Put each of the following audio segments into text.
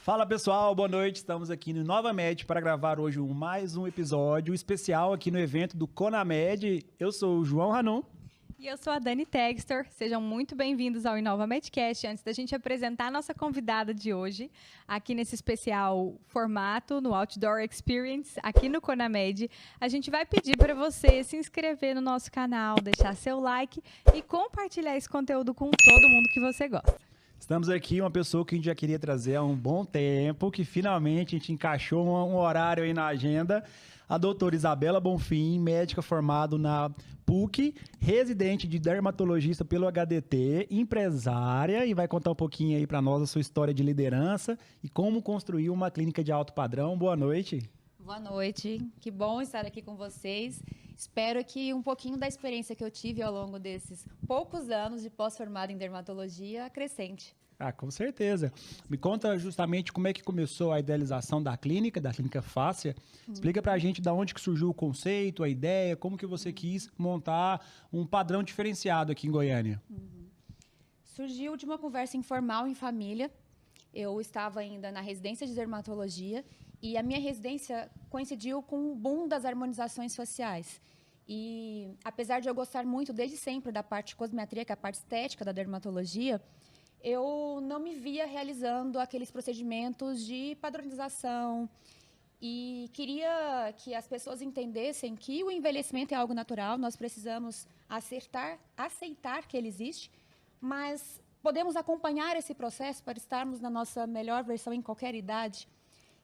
Fala pessoal, boa noite. Estamos aqui no Novamed para gravar hoje mais um episódio especial aqui no evento do Conamed. Eu sou o João Ranon. E eu sou a Dani Textor. Sejam muito bem-vindos ao Inova Medcast. Antes da gente apresentar a nossa convidada de hoje, aqui nesse especial formato, no Outdoor Experience, aqui no Conamed, a gente vai pedir para você se inscrever no nosso canal, deixar seu like e compartilhar esse conteúdo com todo mundo que você gosta. Estamos aqui uma pessoa que a gente já queria trazer há um bom tempo, que finalmente a gente encaixou um horário aí na agenda. A doutora Isabela Bonfim, médica formada na PUC, residente de dermatologista pelo HDT, empresária, e vai contar um pouquinho aí para nós a sua história de liderança e como construir uma clínica de alto padrão. Boa noite. Boa noite, que bom estar aqui com vocês. Espero que um pouquinho da experiência que eu tive ao longo desses poucos anos de pós-formado em dermatologia acrescente. Ah, com certeza. Me conta justamente como é que começou a idealização da clínica Fácia. Explica pra gente de onde que surgiu o conceito, a ideia, como que você quis montar um padrão diferenciado aqui em Goiânia. Surgiu de uma conversa informal em família. Eu estava ainda na residência de dermatologia e a minha residência coincidiu com o boom das harmonizações faciais. E apesar de eu gostar muito desde sempre da parte de cosmetria, que é a parte estética da dermatologia, eu não me via realizando aqueles procedimentos de padronização e queria que as pessoas entendessem que o envelhecimento é algo natural, nós precisamos aceitar que ele existe, mas podemos acompanhar esse processo para estarmos na nossa melhor versão em qualquer idade.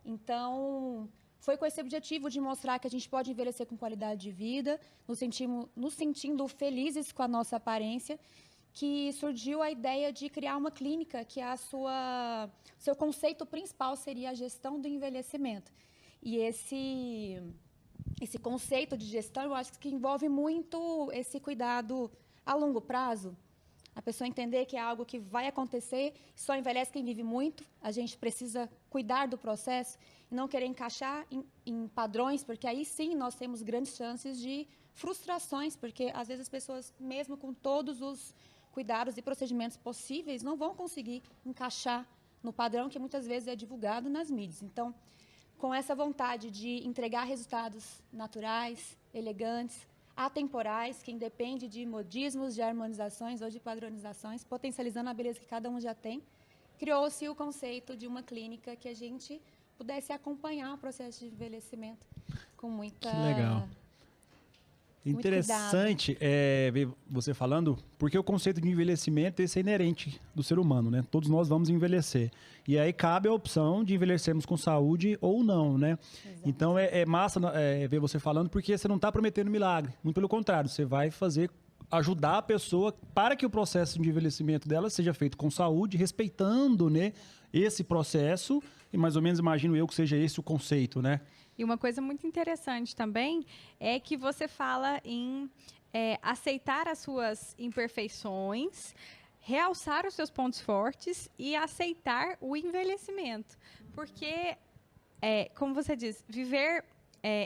Então, foi com esse objetivo de mostrar que a gente pode envelhecer com qualidade de vida, nos sentindo felizes com a nossa aparência, que surgiu a ideia de criar uma clínica que seu conceito principal seria a gestão do envelhecimento. E esse conceito de gestão, eu acho que envolve muito esse cuidado a longo prazo. A pessoa entender que é algo que vai acontecer, só envelhece quem vive muito, a gente precisa cuidar do processo e não querer encaixar em padrões, porque aí sim nós temos grandes chances de frustrações, porque às vezes as pessoas, mesmo com todos os cuidados e procedimentos possíveis, não vão conseguir encaixar no padrão que muitas vezes é divulgado nas mídias. Então, com essa vontade de entregar resultados naturais, elegantes, atemporais, que independe de modismos, de harmonizações ou de padronizações, potencializando a beleza que cada um já tem, criou-se o conceito de uma clínica que a gente pudesse acompanhar o processo de envelhecimento com muita... Que legal. Interessante ver você falando, porque o conceito de envelhecimento esse é inerente do ser humano, né? Todos nós vamos envelhecer. E aí cabe a opção de envelhecermos com saúde ou não, né? Exato. Então é massa ver você falando, porque você não está prometendo milagre. Muito pelo contrário, você vai ajudar a pessoa para que o processo de envelhecimento dela seja feito com saúde, respeitando, né, esse processo. E mais ou menos imagino eu que seja esse o conceito, né? E uma coisa muito interessante também é que você fala em aceitar as suas imperfeições, realçar os seus pontos fortes e aceitar o envelhecimento. Porque, como você diz,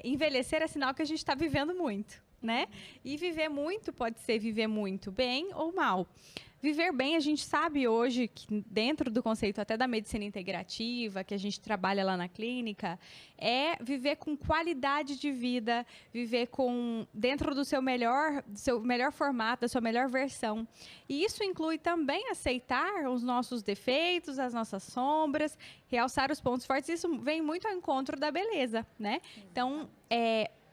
envelhecer é sinal que a gente está vivendo muito, né? E viver muito pode ser viver muito bem ou mal. Viver bem, a gente sabe hoje, que dentro do conceito até da medicina integrativa, que a gente trabalha lá na clínica, é viver com qualidade de vida, viver dentro do seu melhor formato, da sua melhor versão. E isso inclui também aceitar os nossos defeitos, as nossas sombras, realçar os pontos fortes. Isso vem muito ao encontro da beleza, né? Então,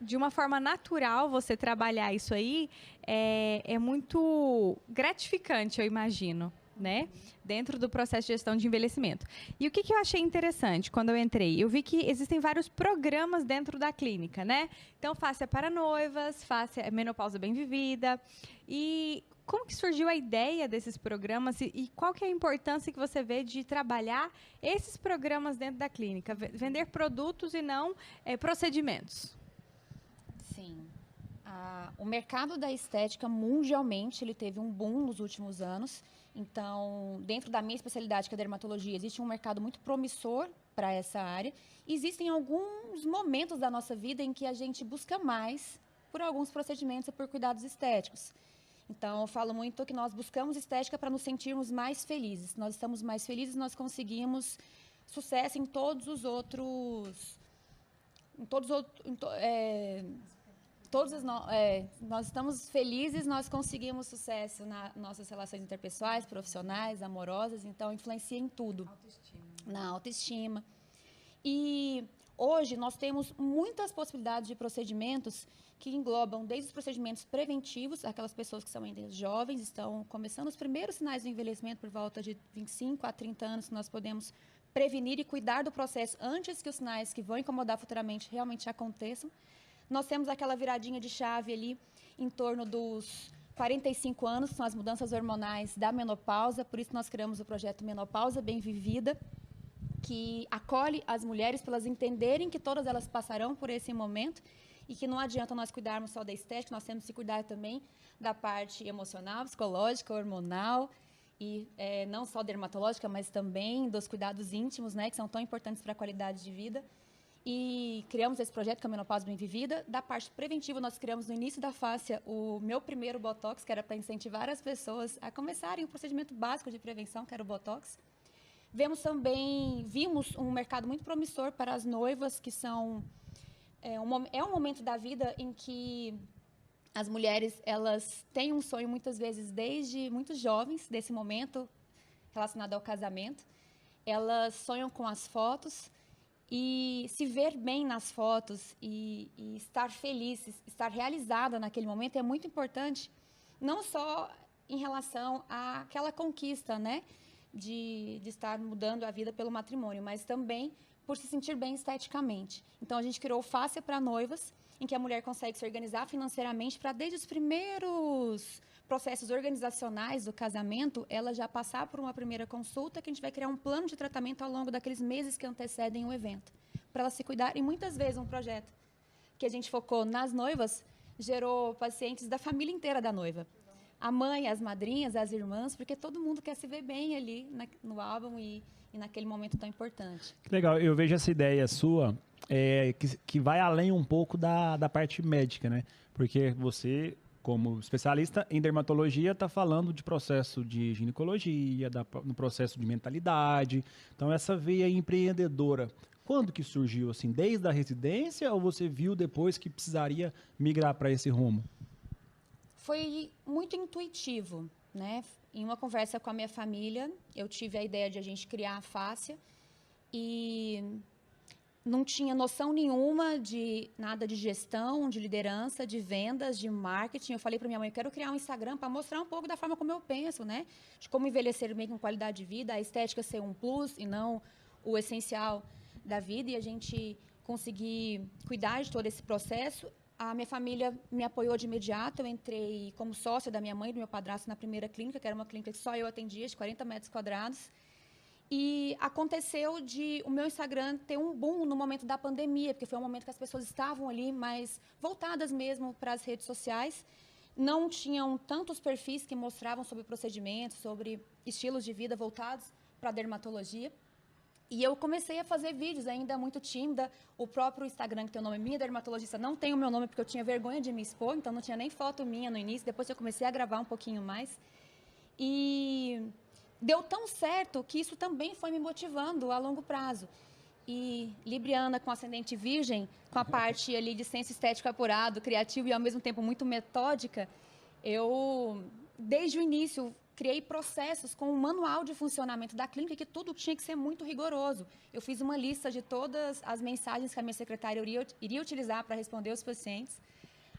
de uma forma natural, você trabalhar isso aí é muito gratificante, eu imagino, né? Dentro do processo de gestão de envelhecimento. E o que eu achei interessante quando eu entrei? Eu vi que existem vários programas dentro da clínica, né? Então, Fácia para noivas, Fácia menopausa bem vivida. E como que surgiu a ideia desses programas e qual que é a importância que você vê de trabalhar esses programas dentro da clínica? Vender produtos e não procedimentos. Sim. O mercado da estética, mundialmente, ele teve um boom nos últimos anos. Então, dentro da minha especialidade, que é a dermatologia, existe um mercado muito promissor para essa área. Existem alguns momentos da nossa vida em que a gente busca mais por alguns procedimentos e por cuidados estéticos. Então, eu falo muito que nós buscamos estética para nos sentirmos mais felizes. Nós estamos mais felizes, nós conseguimos sucesso em todos os outros... nós estamos felizes, nós conseguimos sucesso nas nossas relações interpessoais, profissionais, amorosas, então influencia em tudo. Na autoestima. E hoje nós temos muitas possibilidades de procedimentos que englobam desde os procedimentos preventivos, aquelas pessoas que são ainda jovens, estão começando os primeiros sinais do envelhecimento por volta de 25 a 30 anos, que nós podemos prevenir e cuidar do processo antes que os sinais que vão incomodar futuramente realmente aconteçam. Nós temos aquela viradinha de chave ali em torno dos 45 anos, que são as mudanças hormonais da menopausa, por isso nós criamos o projeto Menopausa Bem Vivida, que acolhe as mulheres para elas entenderem que todas elas passarão por esse momento e que não adianta nós cuidarmos só da estética, nós temos que cuidar também da parte emocional, psicológica, hormonal e não só dermatológica, mas também dos cuidados íntimos, né, que são tão importantes para a qualidade de vida. E criamos esse projeto, que é a Menopausa Bem Vivida. Da parte preventiva, nós criamos no início da fáscia o meu primeiro Botox, que era para incentivar as pessoas a começarem o procedimento básico de prevenção, que era o Botox. Vimos um mercado muito promissor para as noivas, que são... É um momento da vida em que as mulheres elas têm um sonho, muitas vezes, desde muito jovens, desse momento relacionado ao casamento. Elas sonham com as fotos e se ver bem nas fotos e estar feliz, estar realizada naquele momento é muito importante, não só em relação àquela conquista, né, de estar mudando a vida pelo matrimônio, mas também por se sentir bem esteticamente. Então, a gente criou o Fáscia para Noivas, em que a mulher consegue se organizar financeiramente para, desde os primeiros processos organizacionais do casamento, ela já passar por uma primeira consulta, que a gente vai criar um plano de tratamento ao longo daqueles meses que antecedem o evento, para ela se cuidar. E, muitas vezes, um projeto que a gente focou nas noivas gerou pacientes da família inteira da noiva. A mãe, as madrinhas, as irmãs, porque todo mundo quer se ver bem ali no álbum e naquele momento tão importante. Que legal, eu vejo essa ideia sua que vai além um pouco da parte médica, né? Porque você, como especialista em dermatologia, está falando de processo de ginecologia, no processo de mentalidade. Então, essa veia empreendedora, quando que surgiu? Assim, desde a residência ou você viu depois que precisaria migrar para esse rumo? Foi muito intuitivo, né? Em uma conversa com a minha família, eu tive a ideia de a gente criar a Fáscia e não tinha noção nenhuma de nada de gestão, de liderança, de vendas, de marketing. Eu falei para minha mãe, eu quero criar um Instagram para mostrar um pouco da forma como eu penso, né? De como envelhecer bem com qualidade de vida, a estética ser um plus e não o essencial da vida, e a gente conseguir cuidar de todo esse processo. A minha família me apoiou de imediato. Eu entrei como sócia da minha mãe e do meu padrasto na primeira clínica, que era uma clínica que só eu atendia, de 40 metros quadrados. E aconteceu de o meu Instagram ter um boom no momento da pandemia, porque foi um momento que as pessoas estavam ali mais voltadas mesmo para as redes sociais. Não tinham tantos perfis que mostravam sobre procedimentos, sobre estilos de vida voltados para a dermatologia. E eu comecei a fazer vídeos ainda muito tímida. O próprio Instagram, que tem o nome Minha Dermatologista, não tem o meu nome porque eu tinha vergonha de me expor, então não tinha nem foto minha no início. Depois eu comecei a gravar um pouquinho mais. E deu tão certo que isso também foi me motivando a longo prazo. E libriana com ascendente virgem, com a parte ali de senso estético apurado, criativo e ao mesmo tempo muito metódica, eu, desde o início, criei processos com um manual de funcionamento da clínica, que tudo tinha que ser muito rigoroso. Eu fiz uma lista de todas as mensagens que a minha secretária iria utilizar para responder os pacientes,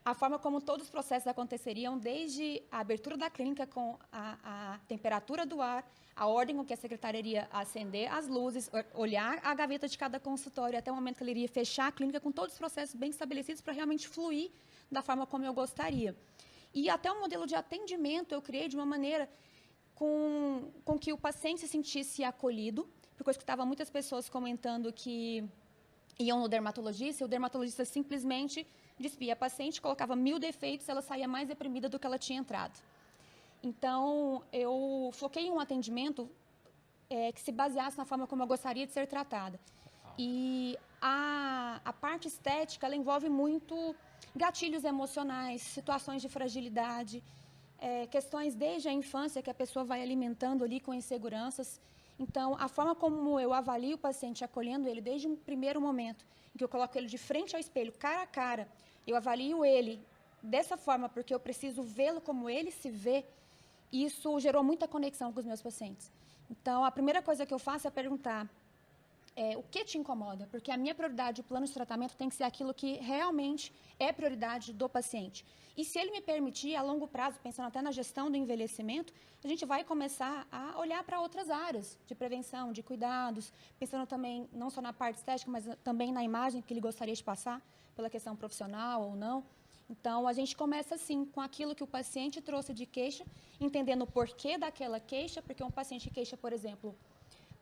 a forma como todos os processos aconteceriam, desde a abertura da clínica com a temperatura do ar, a ordem com que a secretária iria acender as luzes, olhar a gaveta de cada consultório, até o momento que ela iria fechar a clínica, com todos os processos bem estabelecidos para realmente fluir da forma como eu gostaria. E até o modelo de atendimento eu criei de uma maneira com que o paciente se sentisse acolhido, porque eu escutava muitas pessoas comentando que iam no dermatologista, e o dermatologista simplesmente despia a paciente, colocava 1000 defeitos, ela saía mais deprimida do que ela tinha entrado. Então, eu foquei em um atendimento que se baseasse na forma como eu gostaria de ser tratada. E a parte estética, ela envolve muito gatilhos emocionais, situações de fragilidade, questões desde a infância que a pessoa vai alimentando ali com inseguranças. Então, a forma como eu avalio o paciente, acolhendo ele desde um primeiro momento, em que eu coloco ele de frente ao espelho, cara a cara, eu avalio ele dessa forma, porque eu preciso vê-lo como ele se vê, isso gerou muita conexão com os meus pacientes. Então, a primeira coisa que eu faço é perguntar o que te incomoda, porque a minha prioridade, o plano de tratamento tem que ser aquilo que realmente é prioridade do paciente. E se ele me permitir, a longo prazo, pensando até na gestão do envelhecimento, a gente vai começar a olhar para outras áreas de prevenção, de cuidados, pensando também não só na parte estética, mas também na imagem que ele gostaria de passar, pela questão profissional ou não. Então, a gente começa assim, com aquilo que o paciente trouxe de queixa, entendendo o porquê daquela queixa, porque um paciente queixa, por exemplo,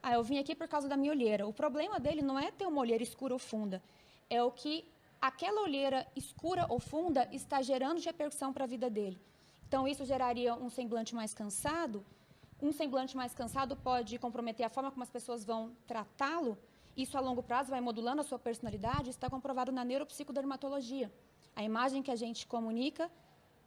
eu vim aqui por causa da minha olheira. O problema dele não é ter uma olheira escura ou funda, é o que aquela olheira escura ou funda está gerando de repercussão para a vida dele. Então, isso geraria um semblante mais cansado. Um semblante mais cansado pode comprometer a forma como as pessoas vão tratá-lo. Isso, a longo prazo, vai modulando a sua personalidade. Isso está comprovado na neuropsicodermatologia. A imagem que a gente comunica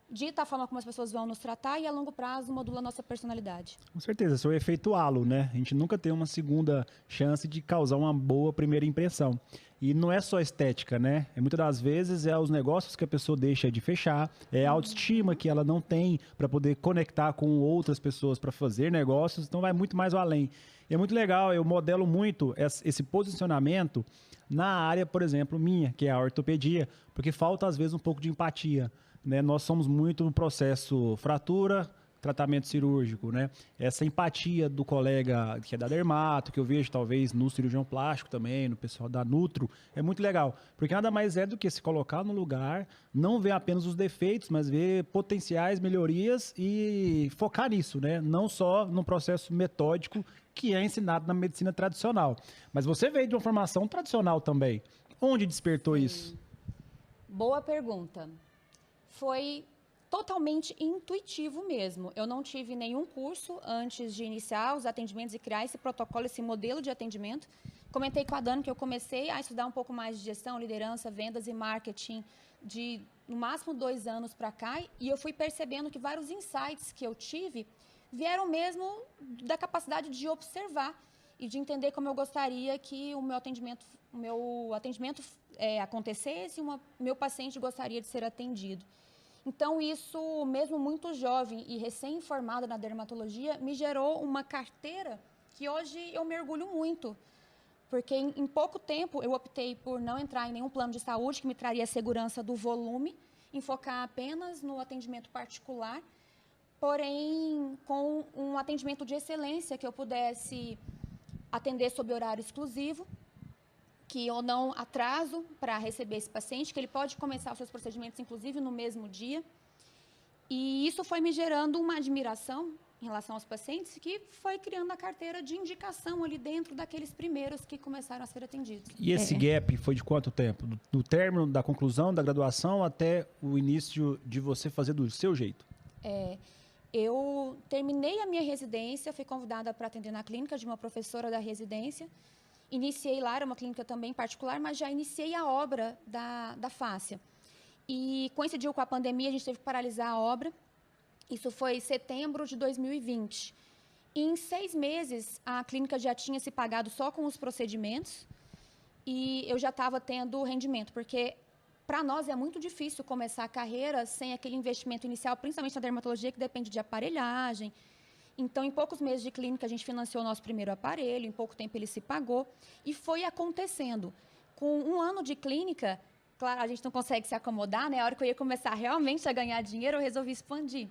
dita a forma como as pessoas vão nos tratar e, a longo prazo, modula a nossa personalidade. Com certeza, esse é o efeito halo, né? A gente nunca tem uma segunda chance de causar uma boa primeira impressão. E não é só estética, né? Muitas das vezes é os negócios que a pessoa deixa de fechar, é a autoestima que ela não tem para poder conectar com outras pessoas para fazer negócios, então vai muito mais além. E é muito legal, eu modelo muito esse posicionamento na área, por exemplo, minha, que é a ortopedia, porque falta às vezes um pouco de empatia. Né? Nós somos muito no processo fratura, tratamento cirúrgico, né? Essa empatia do colega que é da dermato, que eu vejo talvez no cirurgião plástico também, no pessoal da Nutro, é muito legal, porque nada mais é do que se colocar no lugar, não ver apenas os defeitos, mas ver potenciais melhorias e focar nisso, né? Não só no processo metódico que é ensinado na medicina tradicional. Mas você veio de uma formação tradicional também. Onde despertou isso? Boa pergunta. Foi totalmente intuitivo mesmo. Eu não tive nenhum curso antes de iniciar os atendimentos e criar esse protocolo, esse modelo de atendimento. Comentei com a Dani que eu comecei a estudar um pouco mais de gestão, liderança, vendas e marketing de, no máximo, 2 anos para cá. E eu fui percebendo que vários insights que eu tive vieram mesmo da capacidade de observar e de entender como eu gostaria que o meu atendimento acontecesse e o meu paciente gostaria de ser atendido. Então, isso, mesmo muito jovem e recém-formada na dermatologia, me gerou uma carteira que hoje eu mergulho muito. Porque em pouco tempo eu optei por não entrar em nenhum plano de saúde que me traria a segurança do volume, em focar apenas no atendimento particular, porém com um atendimento de excelência que eu pudesse atender sob horário exclusivo, que eu não atraso para receber esse paciente, que ele pode começar os seus procedimentos, inclusive, no mesmo dia. E isso foi me gerando uma admiração em relação aos pacientes, que foi criando a carteira de indicação ali dentro daqueles primeiros que começaram a ser atendidos. E esse gap foi de quanto tempo? Do término da conclusão da graduação até o início de você fazer do seu jeito? Eu terminei a minha residência, fui convidada para atender na clínica de uma professora da residência. Iniciei lá, era uma clínica também particular, mas já iniciei a obra da fáscia. E coincidiu com a pandemia, a gente teve que paralisar a obra. Isso foi em setembro de 2020. E em 6 meses, a clínica já tinha se pagado só com os procedimentos e eu já estava tendo rendimento, porque para nós é muito difícil começar a carreira sem aquele investimento inicial, principalmente na dermatologia, que depende de aparelhagem. Então, em poucos meses de clínica, a gente financiou o nosso primeiro aparelho, em pouco tempo ele se pagou, e foi acontecendo. Com 1 ano de clínica, claro, a gente não consegue se acomodar, né? A hora que eu ia começar realmente a ganhar dinheiro, eu resolvi expandir.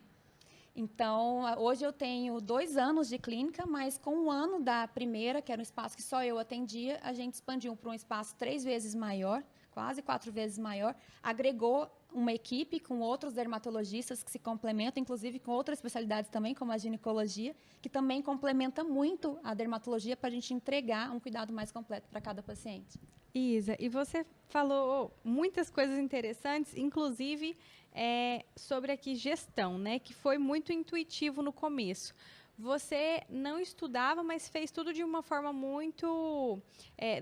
Então, hoje eu tenho 2 anos de clínica, mas com 1 ano da primeira, que era um espaço que só eu atendia, a gente expandiu para um espaço 3 vezes maior, quase 4 vezes maior, agregou uma equipe com outros dermatologistas que se complementam, inclusive com outras especialidades também, como a ginecologia, que também complementa muito a dermatologia para a gente entregar um cuidado mais completo para cada paciente. Isa, e você falou muitas coisas interessantes, inclusive sobre aqui gestão, né, que foi muito intuitivo no começo. você não estudava, mas fez tudo de uma forma muito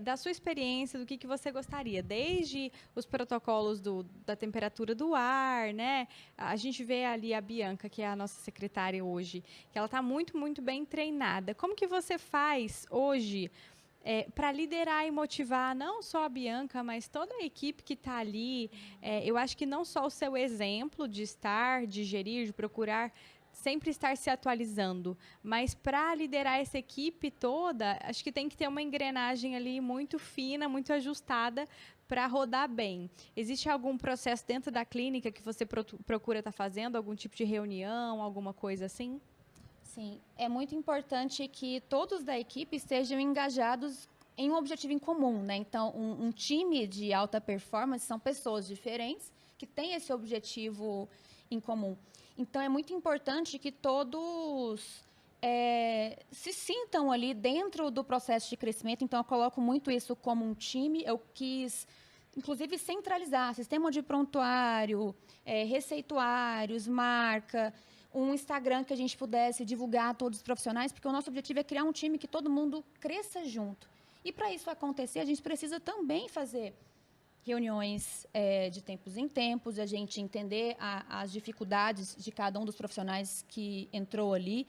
da sua experiência, do que você gostaria. Desde os protocolos da temperatura do ar, né? A gente vê ali a Bianca, que é a nossa secretária hoje, que ela está muito, muito bem treinada. Como que você faz hoje para liderar e motivar não só a Bianca, mas toda a equipe que está ali? Eu acho que não só o seu exemplo de estar, de gerir, de procurar sempre estar se atualizando, mas para liderar essa equipe toda, acho que tem que ter uma engrenagem ali muito fina, muito ajustada para rodar bem. Existe algum processo dentro da clínica que você procura estar fazendo, algum tipo de reunião, alguma coisa assim? Sim, é muito importante que todos da equipe estejam engajados em um objetivo em comum, né? Então, um time de alta performance são pessoas diferentes que têm esse objetivo em comum. Então, é muito importante que todos se sintam ali dentro do processo de crescimento. Então, eu coloco muito isso como um time. Eu quis, inclusive, centralizar sistema de prontuário, receituários, marca, um Instagram que a gente pudesse divulgar a todos os profissionais, porque o nosso objetivo é criar um time que todo mundo cresça junto. E, para isso acontecer, a gente precisa também fazer reuniões de tempos em tempos, a gente entender as dificuldades de cada um dos profissionais que entrou ali.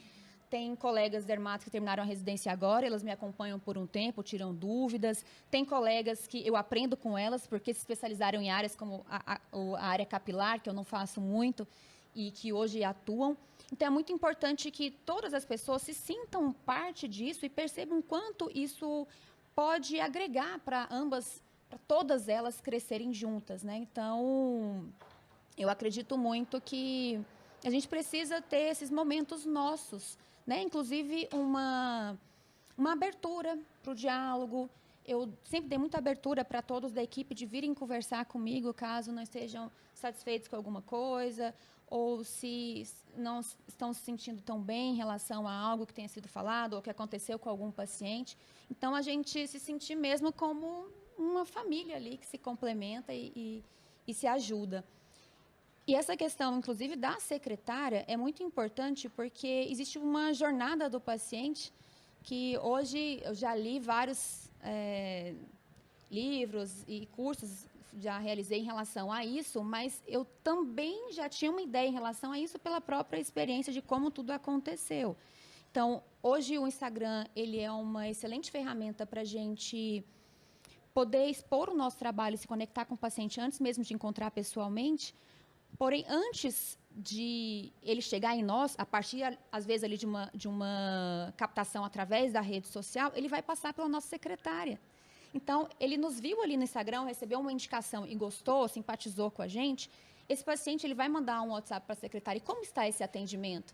Tem colegas dermatos que terminaram a residência agora, elas me acompanham por um tempo, tiram dúvidas. Tem colegas que eu aprendo com elas, porque se especializaram em áreas como a área capilar, que eu não faço muito, e que hoje atuam. Então, é muito importante que todas as pessoas se sintam parte disso e percebam quanto isso pode agregar para todas elas crescerem juntas, né? Então, eu acredito muito que a gente precisa ter esses momentos nossos, né? Inclusive, uma abertura para o diálogo. Eu sempre dei muita abertura para todos da equipe de virem conversar comigo caso não estejam satisfeitos com alguma coisa ou se não estão se sentindo tão bem em relação a algo que tenha sido falado ou que aconteceu com algum paciente. Então, a gente se sentir mesmo como uma família ali que se complementa e se ajuda. E essa questão, inclusive, da secretária é muito importante porque existe uma jornada do paciente que hoje eu já li vários livros e cursos, já realizei em relação a isso, mas eu também já tinha uma ideia em relação a isso pela própria experiência de como tudo aconteceu. Então, hoje o Instagram ele é uma excelente ferramenta para a gente poder expor o nosso trabalho e se conectar com o paciente antes mesmo de encontrar pessoalmente. Porém, antes de ele chegar em nós, a partir, às vezes, ali de uma captação através da rede social, ele vai passar pela nossa secretária. Então, ele nos viu ali no Instagram, recebeu uma indicação e gostou, simpatizou com a gente. Esse paciente ele vai mandar um WhatsApp para a secretária. E como está esse atendimento?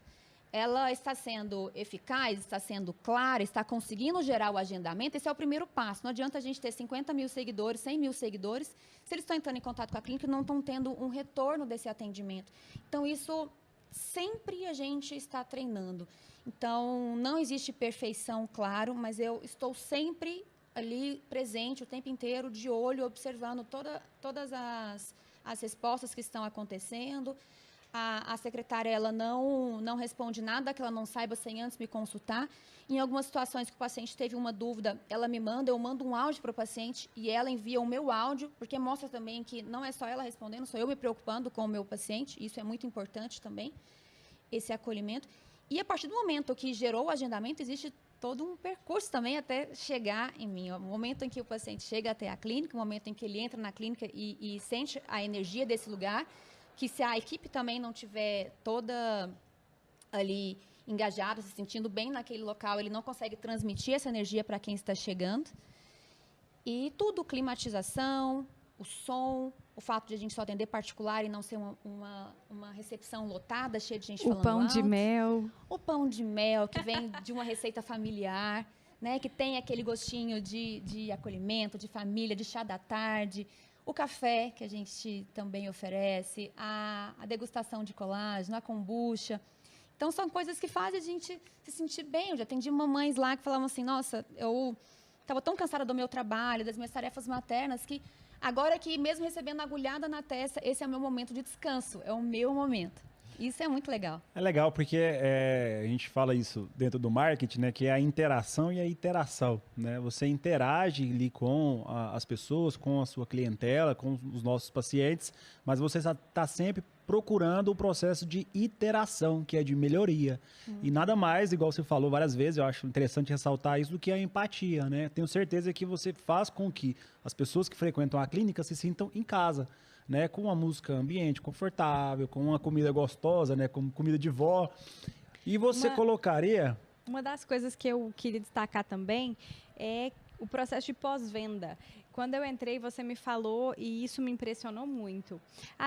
Ela está sendo eficaz, está sendo clara, está conseguindo gerar o agendamento? Esse é o primeiro passo. Não adianta a gente ter 50 mil seguidores, 100 mil seguidores, se eles estão entrando em contato com a clínica e não estão tendo um retorno desse atendimento. Então, isso sempre a gente está treinando. Então, não existe perfeição, claro, mas eu estou sempre ali presente o tempo inteiro, de olho, observando todas as respostas que estão acontecendo. A secretária ela não responde nada que ela não saiba sem antes me consultar. Em algumas situações que o paciente teve uma dúvida, ela me manda, eu mando um áudio para o paciente e ela envia o meu áudio, porque mostra também que não é só ela respondendo, sou eu me preocupando com o meu paciente. Isso é muito importante também, esse acolhimento. E a partir do momento que gerou o agendamento, existe todo um percurso também até chegar em mim. O momento em que o paciente chega até a clínica, o momento em que ele entra na clínica e sente a energia desse lugar, que se a equipe também não tiver toda ali engajada, se sentindo bem naquele local, ele não consegue transmitir essa energia para quem está chegando. E tudo, climatização, o som, o fato de a gente só atender particular e não ser uma recepção lotada, cheia de gente falando alto. O pão de mel. O pão de mel, que vem de uma receita familiar, né, que tem aquele gostinho de acolhimento, de família, de chá da tarde. O café, que a gente também oferece, a degustação de colágeno, a kombucha. Então, são coisas que fazem a gente se sentir bem. Eu já atendi mamães lá que falavam assim, nossa, eu estava tão cansada do meu trabalho, das minhas tarefas maternas, que agora que mesmo recebendo agulhada na testa, esse é o meu momento de descanso, é o meu momento. Isso é muito legal. É legal porque a gente fala isso dentro do marketing, né? Que é a interação e a iteração, né? Você interage ali com as pessoas, com a sua clientela, com os nossos pacientes, mas você está sempre procurando o processo de iteração, que é de melhoria. E nada mais, igual você falou várias vezes, eu acho interessante ressaltar isso, do que a empatia, né? Tenho certeza que você faz com que as pessoas que frequentam a clínica se sintam em casa, né? Com uma música ambiente confortável, com uma comida gostosa, né? Com comida de vó. E você colocaria... Uma das coisas que eu queria destacar também é o processo de pós-venda. Quando eu entrei, você me falou, e isso me impressionou muito.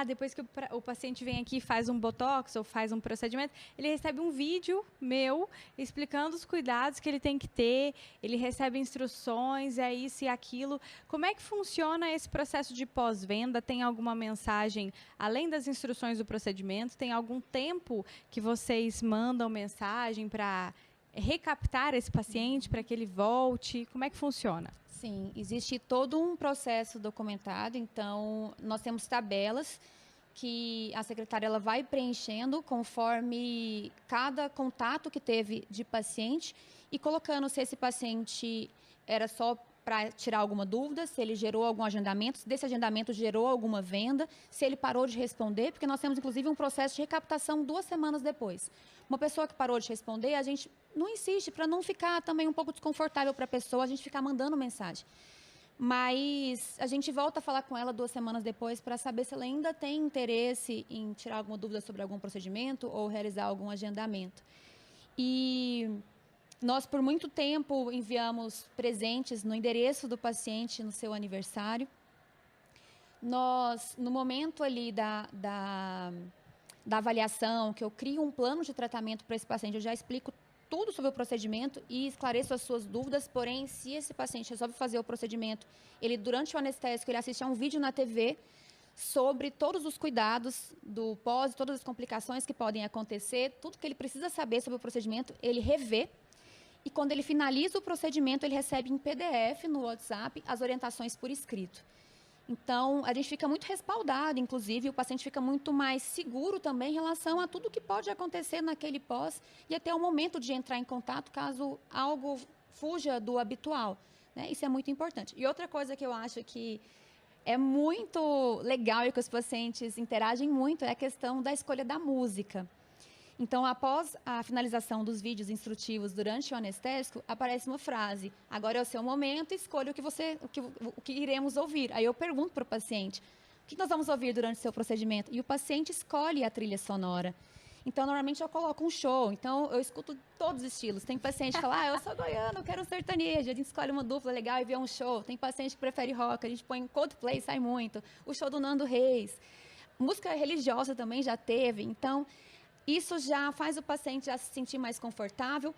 Depois que o paciente vem aqui e faz um botox ou faz um procedimento, ele recebe um vídeo meu explicando os cuidados que ele tem que ter, ele recebe instruções, é isso e aquilo. Como é que funciona esse processo de pós-venda? Tem alguma mensagem, além das instruções do procedimento, tem algum tempo que vocês mandam mensagem para recaptar esse paciente, para que ele volte? Como é que funciona? Sim, existe todo um processo documentado, então nós temos tabelas que a secretária ela vai preenchendo conforme cada contato que teve de paciente e colocando se esse paciente era só para tirar alguma dúvida, se ele gerou algum agendamento, se desse agendamento gerou alguma venda, se ele parou de responder, porque nós temos inclusive um processo de recaptação 2 semanas depois. Uma pessoa que parou de responder, a gente não insiste para não ficar também um pouco desconfortável para a pessoa, a gente ficar mandando mensagem. Mas a gente volta a falar com ela 2 semanas depois para saber se ela ainda tem interesse em tirar alguma dúvida sobre algum procedimento ou realizar algum agendamento. E nós, por muito tempo, enviamos presentes no endereço do paciente no seu aniversário. Nós, no momento ali da avaliação, que eu crio um plano de tratamento para esse paciente, eu já explico tudo sobre o procedimento e esclareço as suas dúvidas, porém, se esse paciente resolve fazer o procedimento, ele, durante o anestésico, ele assiste a um vídeo na TV sobre todos os cuidados do pós, todas as complicações que podem acontecer, tudo que ele precisa saber sobre o procedimento, ele revê. E quando ele finaliza o procedimento, ele recebe em PDF no WhatsApp as orientações por escrito. Então, a gente fica muito respaldado, inclusive, o paciente fica muito mais seguro também em relação a tudo que pode acontecer naquele pós e até o momento de entrar em contato caso algo fuja do habitual, né? Isso é muito importante. E outra coisa que eu acho que é muito legal e que os pacientes interagem muito é a questão da escolha da música. Então, após a finalização dos vídeos instrutivos durante o anestésico, aparece uma frase: agora é o seu momento, escolha o que iremos ouvir. Aí eu pergunto para o paciente: o que nós vamos ouvir durante o seu procedimento? E o paciente escolhe a trilha sonora. Então, normalmente eu coloco um show, então eu escuto todos os estilos. Tem paciente que fala: eu sou goiano, eu quero um sertanejo. A gente escolhe uma dupla legal e vê um show. Tem paciente que prefere rock, a gente põe Coldplay, sai muito. O show do Nando Reis. Música religiosa também já teve, então isso já faz o paciente já se sentir mais confortável.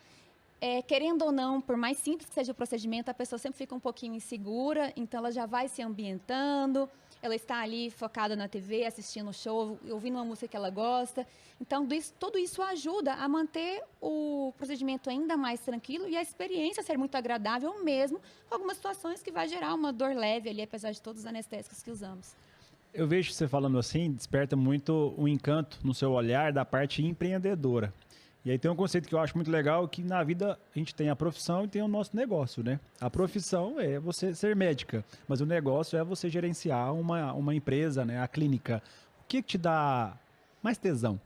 Querendo ou não, por mais simples que seja o procedimento, a pessoa sempre fica um pouquinho insegura, então ela já vai se ambientando, ela está ali focada na TV, assistindo o show, ouvindo uma música que ela gosta. Então, tudo isso ajuda a manter o procedimento ainda mais tranquilo e a experiência ser muito agradável, mesmo com algumas situações que vai gerar uma dor leve ali, apesar de todos os anestésicos que usamos. Eu vejo você falando assim, desperta muito um encanto no seu olhar da parte empreendedora. E aí tem um conceito que eu acho muito legal, que na vida a gente tem a profissão e tem o nosso negócio, né? A profissão é você ser médica, mas o negócio é você gerenciar uma empresa, né? A clínica. O que te dá mais tesão?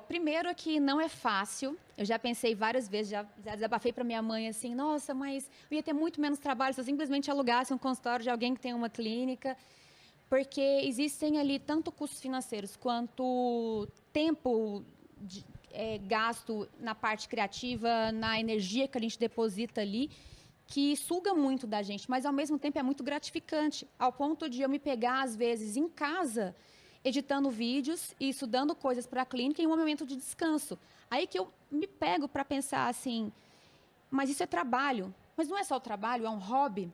Primeiro que não é fácil. Eu já pensei várias vezes, já desabafei para minha mãe assim: nossa, mas eu ia ter muito menos trabalho se eu simplesmente alugasse um consultório de alguém que tem uma clínica. Porque existem ali tanto custos financeiros quanto tempo gasto na parte criativa, na energia que a gente deposita ali, que suga muito da gente, mas ao mesmo tempo é muito gratificante, ao ponto de eu me pegar, às vezes, em casa, editando vídeos e estudando coisas para a clínica em um momento de descanso. Aí que eu me pego para pensar assim: mas isso é trabalho. Mas não é só o trabalho, é um hobby.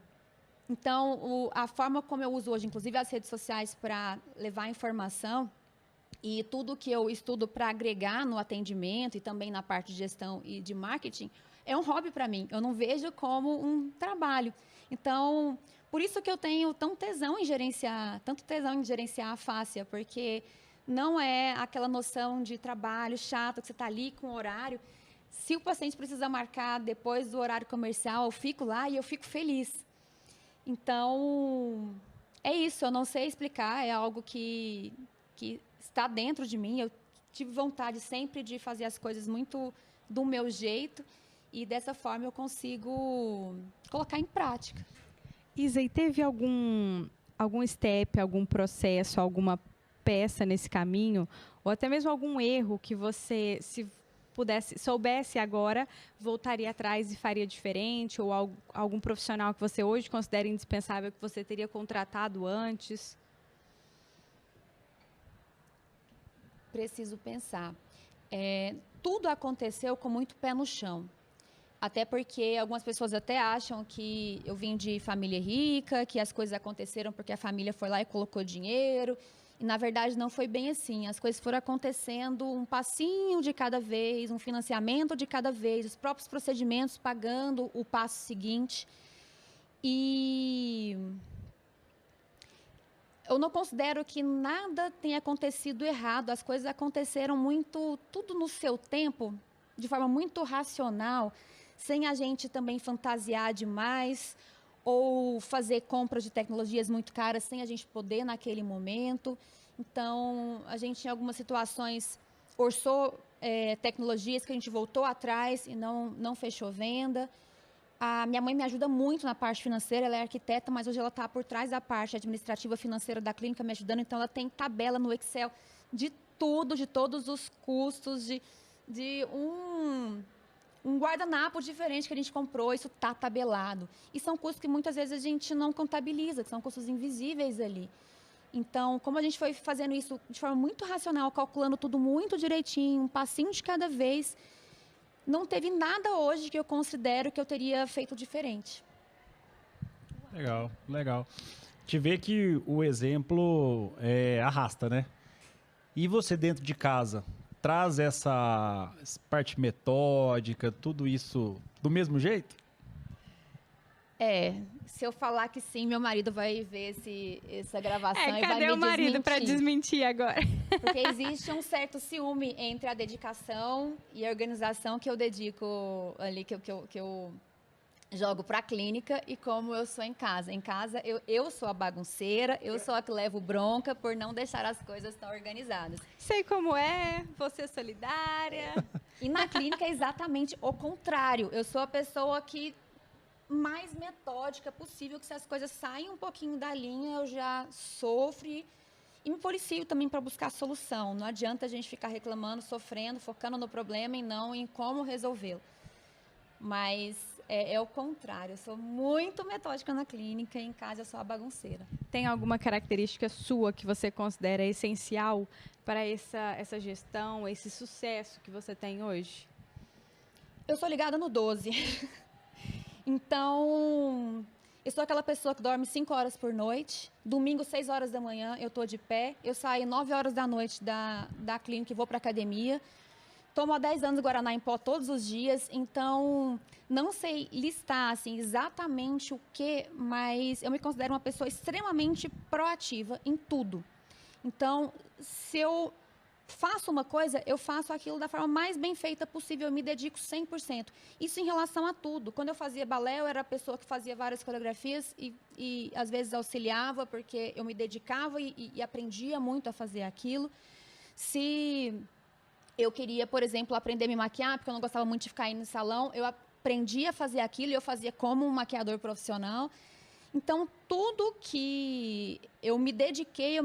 Então, a forma como eu uso hoje, inclusive as redes sociais, para levar informação e tudo que eu estudo para agregar no atendimento e também na parte de gestão e de marketing, é um hobby para mim. Eu não vejo como um trabalho. Então, por isso que eu tenho tanto tesão em gerenciar a Fácia, porque não é aquela noção de trabalho chato, que você está ali com o horário. Se o paciente precisa marcar depois do horário comercial, eu fico lá e eu fico feliz. Então, é isso, eu não sei explicar, é algo que está dentro de mim. Eu tive vontade sempre de fazer as coisas muito do meu jeito e dessa forma eu consigo colocar em prática. Isa, e teve algum step, algum processo, alguma peça nesse caminho, ou até mesmo algum erro que você, se soubesse agora, voltaria atrás e faria diferente, ou algum profissional que você hoje considera indispensável que você teria contratado antes? Preciso pensar. Tudo aconteceu com muito pé no chão. Até porque algumas pessoas até acham que eu vim de família rica, que as coisas aconteceram porque a família foi lá e colocou dinheiro. E, na verdade, não foi bem assim. As coisas foram acontecendo um passinho de cada vez, um financiamento de cada vez, os próprios procedimentos pagando o passo seguinte. E eu não considero que nada tenha acontecido errado. As coisas aconteceram tudo no seu tempo, de forma muito racional, sem a gente também fantasiar demais ou fazer compras de tecnologias muito caras sem a gente poder naquele momento. Então, a gente, em algumas situações, orçou tecnologias que a gente voltou atrás e não fechou venda. A minha mãe me ajuda muito na parte financeira, ela é arquiteta, mas hoje ela está por trás da parte administrativa financeira da clínica me ajudando, então ela tem tabela no Excel de tudo, de todos os custos, de um guardanapo diferente que a gente comprou, isso está tabelado. E são custos que muitas vezes a gente não contabiliza, que são custos invisíveis ali. Então, como a gente foi fazendo isso de forma muito racional, calculando tudo muito direitinho, um passinho de cada vez, não teve nada hoje que eu considero que eu teria feito diferente. Legal, legal. Te vê que o exemplo arrasta, né? E você dentro de casa, traz essa parte metódica, tudo isso do mesmo jeito? Se eu falar que sim, meu marido vai ver essa gravação e vai me desmentir. Cadê o marido para desmentir agora? Porque existe um certo ciúme entre a dedicação e a organização que eu dedico ali, que eu jogo para a clínica e como eu sou em casa. Em casa, eu sou a bagunceira, eu sou a que levo bronca por não deixar as coisas tão organizadas. Sei como é, você é solidária. E na clínica é exatamente o contrário. Eu sou a pessoa que mais metódica possível, que se as coisas saem um pouquinho da linha, eu já sofro e me policio também para buscar solução. Não adianta a gente ficar reclamando, sofrendo, focando no problema e não em como resolvê-lo. Mas é o contrário, eu sou muito metódica na clínica e em casa eu sou a bagunceira. Tem alguma característica sua que você considera essencial para essa gestão, esse sucesso que você tem hoje? Eu sou ligada no 12. Então, eu sou aquela pessoa que dorme 5 horas por noite. Domingo, 6 horas da manhã, eu estou de pé. Eu saio 9 horas da noite da clínica e vou para a academia. Tomo há 10 anos Guaraná em pó todos os dias. Então, não sei listar assim, exatamente o que, mas eu me considero uma pessoa extremamente proativa em tudo. Então, se eu faço uma coisa, eu faço aquilo da forma mais bem feita possível, eu me dedico 100%. Isso em relação a tudo. Quando eu fazia balé, eu era a pessoa que fazia várias coreografias e às vezes auxiliava, porque eu me dedicava e aprendia muito a fazer aquilo. Se eu queria, por exemplo, aprender a me maquiar, porque eu não gostava muito de ficar indo no salão, eu aprendi a fazer aquilo e eu fazia como um maquiador profissional. Então, tudo que eu me dediquei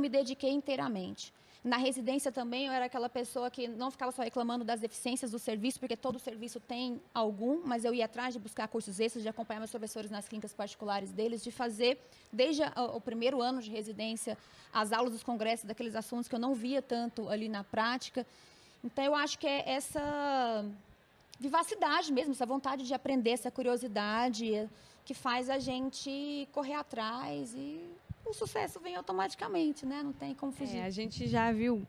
inteiramente. Na residência também, eu era aquela pessoa que não ficava só reclamando das deficiências do serviço, porque todo serviço tem algum, mas eu ia atrás de buscar cursos extras, de acompanhar meus professores nas clínicas particulares deles, de fazer, desde o primeiro ano de residência, as aulas dos congressos, daqueles assuntos que eu não via tanto ali na prática. Então, eu acho que é essa vivacidade mesmo, essa vontade de aprender, essa curiosidade que faz a gente correr atrás e o sucesso vem automaticamente, né? Não tem como fugir. A gente já viu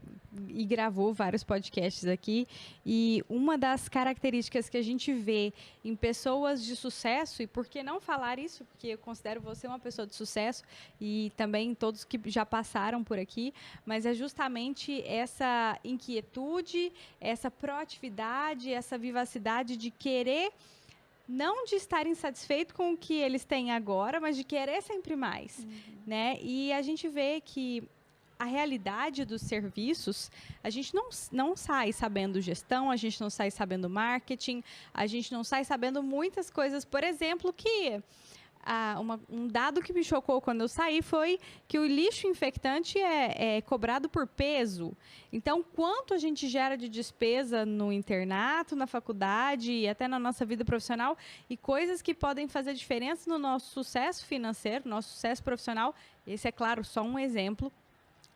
e gravou vários podcasts aqui, e uma das características que a gente vê em pessoas de sucesso, e por que não falar isso, porque eu considero você uma pessoa de sucesso, e também todos que já passaram por aqui, mas é justamente essa inquietude, essa proatividade, essa vivacidade de querer, não de estar insatisfeito com o que eles têm agora, mas de querer sempre mais, né? E a gente vê que a realidade dos serviços, a gente não sai sabendo gestão, a gente não sai sabendo marketing, a gente não sai sabendo muitas coisas. Por exemplo, que um dado que me chocou quando eu saí foi que o lixo infectante é cobrado por peso. Então, quanto a gente gera de despesa no internato, na faculdade e até na nossa vida profissional, e coisas que podem fazer diferença no nosso sucesso financeiro, nosso sucesso profissional. Esse é, claro, só um exemplo.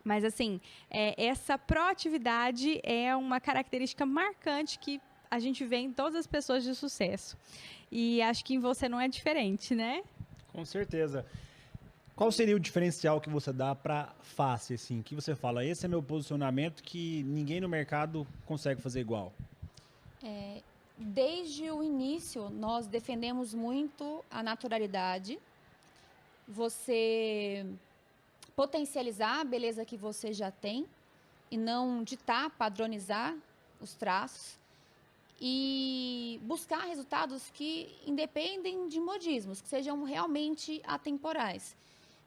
Mas, assim, essa proatividade é uma característica marcante que a gente vê em todas as pessoas de sucesso. E acho que em você não é diferente, né? Com certeza. Qual seria o diferencial que você dá para face, assim, que você fala, esse é meu posicionamento que ninguém no mercado consegue fazer igual? Desde o início, nós defendemos muito a naturalidade, você potencializar a beleza que você já tem e não ditar, padronizar os traços, e buscar resultados que independem de modismos, que sejam realmente atemporais.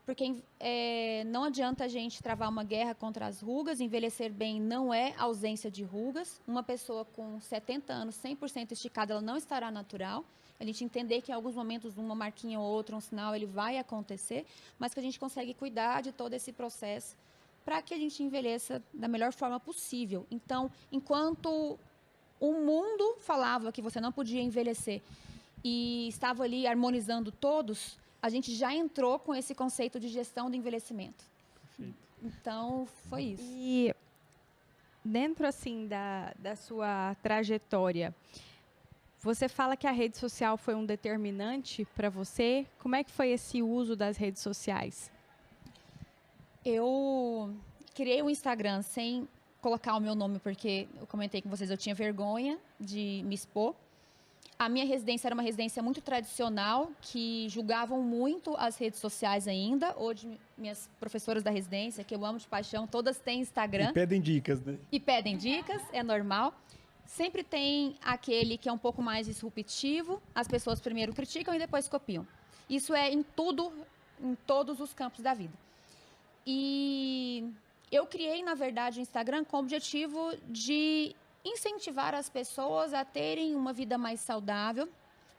Porque não adianta a gente travar uma guerra contra as rugas, envelhecer bem não é ausência de rugas. Uma pessoa com 70 anos, 100% esticada, ela não estará natural. A gente entender que em alguns momentos uma marquinha ou outra, um sinal, ele vai acontecer, mas que a gente consegue cuidar de todo esse processo para que a gente envelheça da melhor forma possível. Então, enquanto o mundo falava que você não podia envelhecer e estava ali harmonizando todos, a gente já entrou com esse conceito de gestão do envelhecimento. Perfeito. Então, foi isso. E dentro, assim, da sua trajetória, você fala que a rede social foi um determinante para você. Como é que foi esse uso das redes sociais? Eu criei o Instagram sem colocar o meu nome, porque eu comentei com vocês, eu tinha vergonha de me expor. A minha residência era uma residência muito tradicional, que julgavam muito as redes sociais ainda. Hoje, minhas professoras da residência, que eu amo de paixão, todas têm Instagram. E pedem dicas, né? E pedem dicas, é normal. Sempre tem aquele que é um pouco mais disruptivo. As pessoas primeiro criticam e depois copiam. Isso é em tudo, em todos os campos da vida. E eu criei, na verdade, o Instagram com o objetivo de incentivar as pessoas a terem uma vida mais saudável,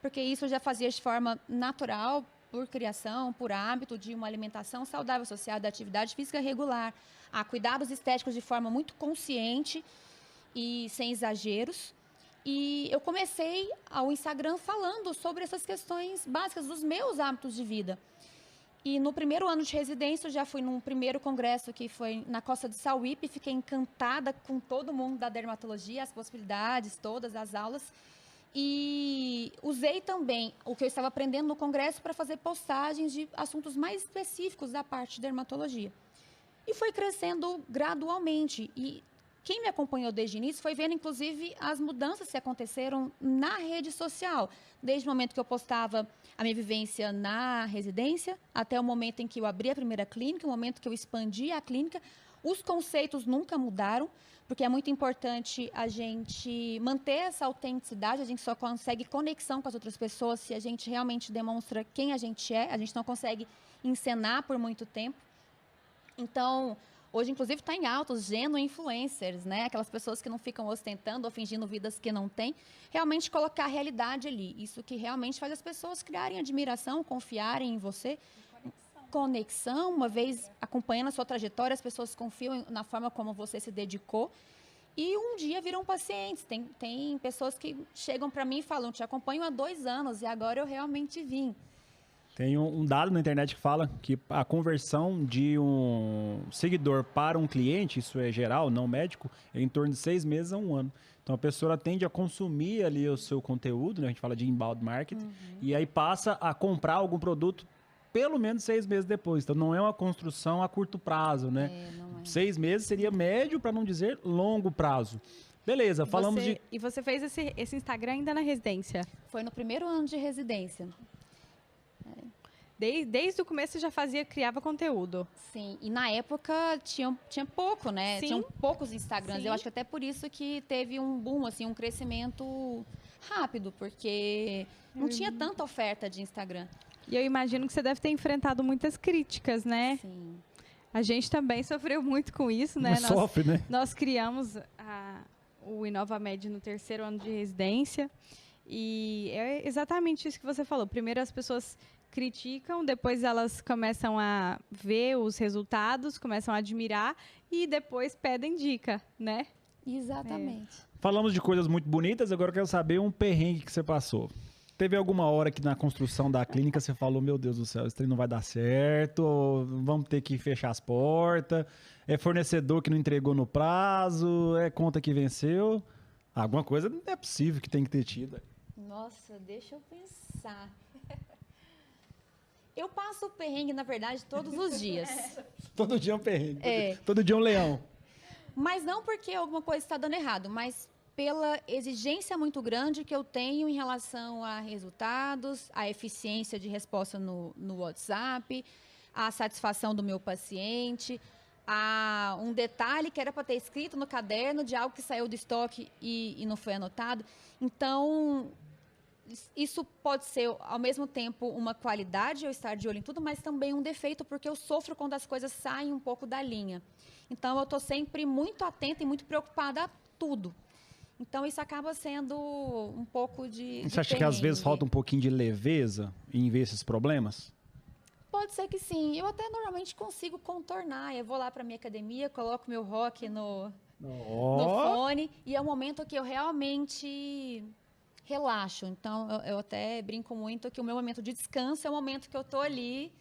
porque isso eu já fazia de forma natural, por criação, por hábito de uma alimentação saudável associada à atividade física regular, a cuidados estéticos de forma muito consciente e sem exageros. E eu comecei o Instagram falando sobre essas questões básicas dos meus hábitos de vida. E no primeiro ano de residência, eu já fui num primeiro congresso que foi na Costa do Sauípe, fiquei encantada com todo mundo da dermatologia, as possibilidades, todas as aulas. E usei também o que eu estava aprendendo no congresso para fazer postagens de assuntos mais específicos da parte de dermatologia. E foi crescendo gradualmente. E quem me acompanhou desde o início foi vendo, inclusive, as mudanças que aconteceram na rede social. Desde o momento que eu postava a minha vivência na residência, até o momento em que eu abri a primeira clínica, o momento que eu expandi a clínica. Os conceitos nunca mudaram, porque é muito importante a gente manter essa autenticidade. A gente só consegue conexão com as outras pessoas se a gente realmente demonstra quem a gente é. A gente não consegue encenar por muito tempo. Então, hoje, inclusive, está em alta os geno-influencers, né? Aquelas pessoas que não ficam ostentando ou fingindo vidas que não têm. Realmente colocar a realidade ali. Isso que realmente faz as pessoas criarem admiração, confiarem em você. Conexão, uma vez acompanhando a sua trajetória, as pessoas confiam na forma como você se dedicou. E um dia viram pacientes. Tem pessoas que chegam para mim e falam, te acompanho há 2 anos e agora eu realmente vim. Tem um dado na internet que fala que a conversão de um seguidor para um cliente, isso é geral, não médico, é em torno de 6 meses a 1 ano. Então, a pessoa tende a consumir ali o seu conteúdo, né? A gente fala de inbound marketing, e aí passa a comprar algum produto pelo menos 6 meses depois. Então, não é uma construção a curto prazo, né? Não é. 6 meses seria médio, para não dizer longo prazo. Beleza, falamos de... E você fez esse Instagram ainda na residência? Foi no primeiro ano de residência. Desde o começo você já criava conteúdo. Sim, e na época tinha pouco, né? Sim. Tinham poucos Instagrams. Sim. Eu acho que até por isso que teve um boom, assim, um crescimento rápido, porque não tinha tanta oferta de Instagram. E eu imagino que você deve ter enfrentado muitas críticas, né? Sim. A gente também sofreu muito com isso, né? Sofre, né? Nós criamos o InovaMed no 3º ano de residência. E é exatamente isso que você falou. Primeiro as pessoas criticam, depois elas começam a ver os resultados, começam a admirar e depois pedem dica, né? Exatamente. Falamos de coisas muito bonitas, agora eu quero saber um perrengue que você passou. Teve alguma hora que na construção da clínica você falou, meu Deus do céu, esse trem não vai dar certo, ou vamos ter que fechar as portas, é fornecedor que não entregou no prazo, é conta que venceu? Alguma coisa não é possível que tem que ter tido. Nossa, deixa eu pensar. Eu passo o perrengue, na verdade, todos os dias. Todo dia é um perrengue, É. todo dia é um leão. Mas não porque alguma coisa está dando errado, mas pela exigência muito grande que eu tenho em relação a resultados, a eficiência de resposta no WhatsApp, a satisfação do meu paciente, a um detalhe que era para ter escrito no caderno de algo que saiu do estoque e não foi anotado. Então, isso pode ser, ao mesmo tempo, uma qualidade, eu estar de olho em tudo, mas também um defeito, porque eu sofro quando as coisas saem um pouco da linha. Então, eu estou sempre muito atenta e muito preocupada a tudo. Então, isso acaba sendo um pouco de Você acha que às vezes perrengue. falta um pouquinho de leveza em ver esses problemas? Pode ser que sim. Eu até normalmente consigo contornar. Eu vou lá para minha academia, coloco meu rock no fone, e é um momento que eu realmente relaxo. Então, eu até brinco muito que o meu momento de descanso é o momento que eu estou ali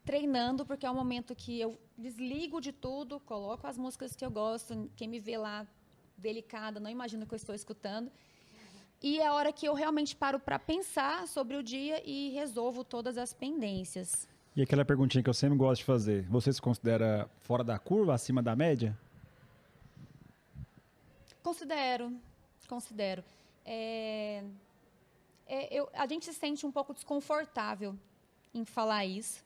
treinando, porque é um momento que eu desligo de tudo, coloco as músicas que eu gosto, quem me vê lá delicada, não imagina o que eu estou escutando. E é a hora que eu realmente paro para pensar sobre o dia e resolvo todas as pendências. E aquela perguntinha que eu sempre gosto de fazer, você se considera fora da curva, acima da média? Considero. A gente se sente um pouco desconfortável em falar isso,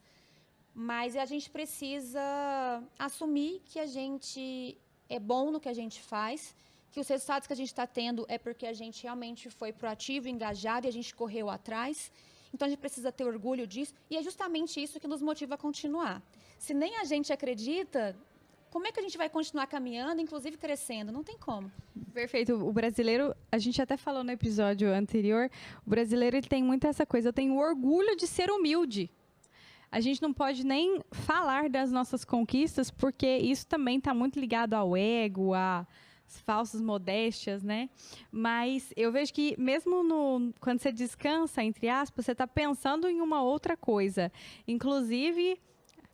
mas a gente precisa assumir que a gente é bom no que a gente faz, que os resultados que a gente está tendo é porque a gente realmente foi proativo, engajado e a gente correu atrás. Então, a gente precisa ter orgulho disso e é justamente isso que nos motiva a continuar. Se nem a gente acredita, como é que a gente vai continuar caminhando, inclusive crescendo? Não tem como. Perfeito. O brasileiro, a gente até falou no episódio anterior, o brasileiro ele tem muito essa coisa, eu tenho orgulho de ser humilde. A gente não pode nem falar das nossas conquistas, porque isso também está muito ligado ao ego, às falsas modéstias, né? Mas eu vejo que mesmo quando você descansa, entre aspas, você está pensando em uma outra coisa. Inclusive,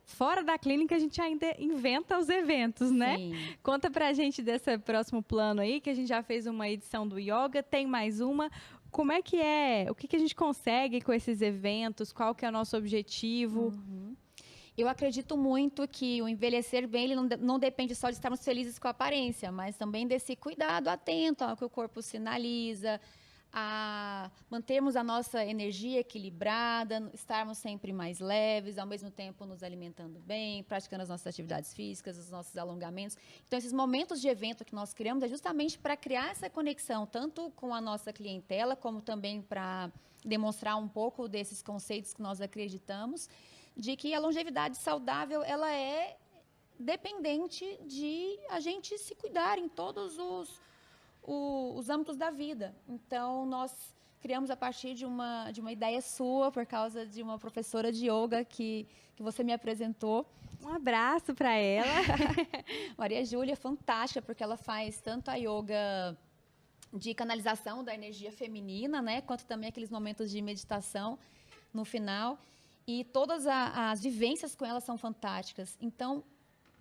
fora da clínica, a gente ainda inventa os eventos, né? Sim. Conta pra gente desse próximo plano aí, que a gente já fez uma edição do yoga, tem mais uma. Como é que é? O que a gente consegue com esses eventos? Qual que é o nosso objetivo? Eu acredito muito que o envelhecer bem ele não depende só de estarmos felizes com a aparência, mas também desse cuidado atento ao que o corpo sinaliza, a mantermos a nossa energia equilibrada, estarmos sempre mais leves, ao mesmo tempo nos alimentando bem, praticando as nossas atividades físicas, os nossos alongamentos. Então, esses momentos de evento que nós criamos é justamente para criar essa conexão, tanto com a nossa clientela, como também para demonstrar um pouco desses conceitos que nós acreditamos, de que a longevidade saudável ela é dependente de a gente se cuidar em todos os âmbitos da vida. Então, nós criamos a partir de uma ideia sua, por causa de uma professora de yoga que você me apresentou. Um abraço para ela. Maria Júlia, fantástica, porque ela faz tanto a yoga de canalização da energia feminina, né, quanto também aqueles momentos de meditação no final. E todas as vivências com ela são fantásticas. Então,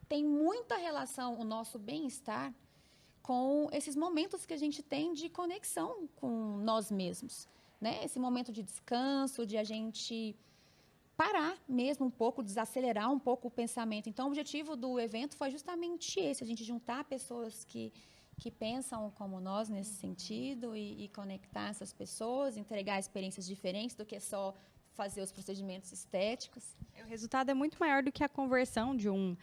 tem muita relação o nosso bem-estar com esses momentos que a gente tem de conexão com nós mesmos, né? Esse momento de descanso, de a gente parar mesmo um pouco, desacelerar um pouco o pensamento. Então, o objetivo do evento foi justamente esse, a gente juntar pessoas que pensam como nós nesse sentido e conectar essas pessoas, entregar experiências diferentes do que só fazer os procedimentos estéticos. O resultado é muito maior do que a conversão de um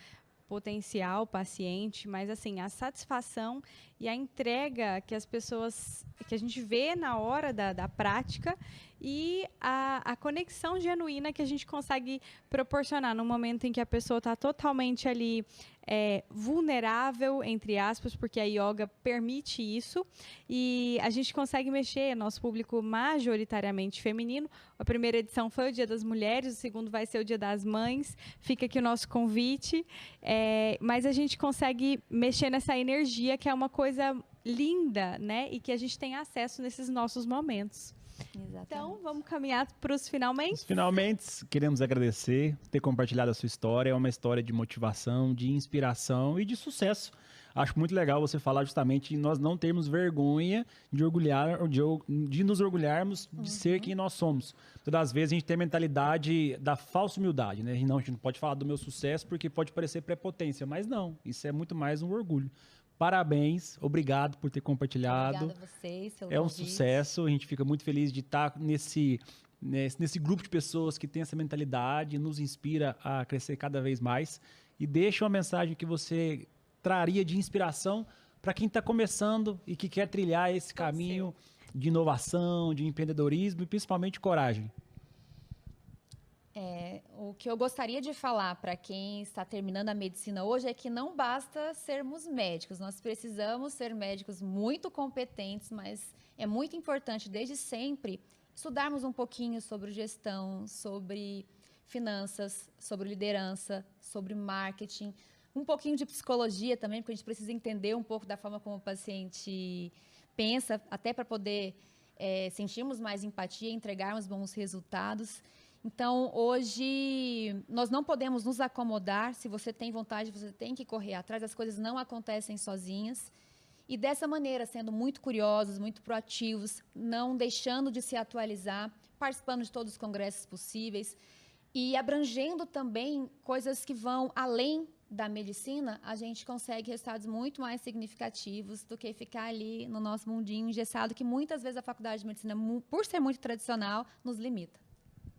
potencial paciente, mas assim, a satisfação e a entrega que as pessoas, que a gente vê na hora da prática e a conexão genuína que a gente consegue proporcionar no momento em que a pessoa está totalmente ali vulnerável, entre aspas, porque a yoga permite isso, e a gente consegue mexer, nosso público majoritariamente feminino. A primeira edição foi o Dia das Mulheres, o segundo vai ser o Dia das Mães, fica aqui o nosso convite, mas a gente consegue mexer nessa energia, que é uma coisa linda, né, e que a gente tem acesso nesses nossos momentos. Exatamente. Então, vamos caminhar para os finalmente? Finalmente, queremos agradecer por ter compartilhado a sua história. É uma história de motivação, de inspiração e de sucesso. Acho muito legal você falar justamente nós não termos vergonha de nos orgulharmos de ser quem nós somos. Todas as vezes a gente tem a mentalidade da falsa humildade, né? A gente não pode falar do meu sucesso porque pode parecer prepotência, mas não, isso é muito mais um orgulho. Parabéns, obrigado por ter compartilhado. Obrigada a vocês pelo É um convite. sucesso, a gente fica muito feliz de estar nesse grupo de pessoas que tem essa mentalidade, nos inspira a crescer cada vez mais. E deixa uma mensagem que você traria de inspiração para quem está começando e que quer trilhar esse caminho de inovação, de empreendedorismo e principalmente coragem. O que eu gostaria de falar para quem está terminando a medicina hoje é que não basta sermos médicos, nós precisamos ser médicos muito competentes, mas é muito importante desde sempre estudarmos um pouquinho sobre gestão, sobre finanças, sobre liderança, sobre marketing, um pouquinho de psicologia também, porque a gente precisa entender um pouco da forma como o paciente pensa, até para poder sentirmos mais empatia, entregarmos bons resultados. Então, hoje, nós não podemos nos acomodar. Se você tem vontade, você tem que correr atrás. As coisas não acontecem sozinhas. E dessa maneira, sendo muito curiosos, muito proativos, não deixando de se atualizar, participando de todos os congressos possíveis e abrangendo também coisas que vão além da medicina, a gente consegue resultados muito mais significativos do que ficar ali no nosso mundinho engessado, que muitas vezes a faculdade de medicina, por ser muito tradicional, nos limita.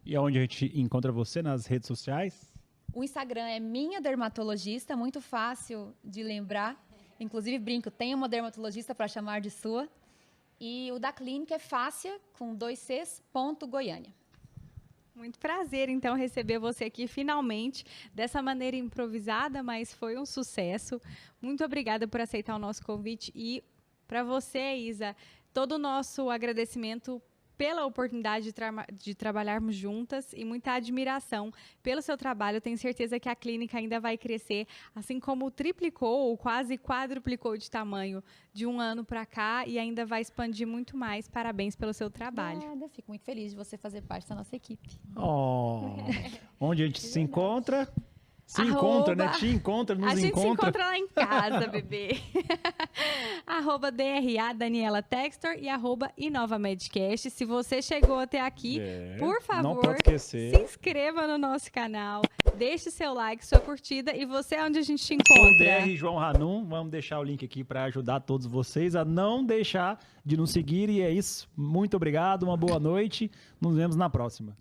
E aonde a gente encontra você nas redes sociais? O Instagram é Minha Dermatologista, muito fácil de lembrar. Inclusive, brinco, tem uma dermatologista para chamar de sua. E o da clínica é Fácia, com 2 Cs, .Goiânia. Muito prazer, então, receber você aqui finalmente, dessa maneira improvisada, mas foi um sucesso. Muito obrigada por aceitar o nosso convite. E para você, Isa, todo o nosso agradecimento pela oportunidade de trabalharmos juntas e muita admiração pelo seu trabalho. Eu tenho certeza que a clínica ainda vai crescer, assim como triplicou ou quase quadruplicou de tamanho de um ano para cá e ainda vai expandir muito mais. Parabéns pelo seu trabalho. Obrigada, fico muito feliz de você fazer parte da nossa equipe. Onde a gente se encontra? Se encontra, né? Te encontra, nos encontra. A gente se encontra lá em casa, bebê. @DRA Daniela Textor e @InovaMedcast. Se você chegou até aqui, por favor, não pode esquecer. Se inscreva no nosso canal, deixe seu like, sua curtida e você é onde a gente te encontra. Sou o DR João Ranum, vamos deixar o link aqui para ajudar todos vocês a não deixar de nos seguir e é isso. Muito obrigado, uma boa noite, nos vemos na próxima.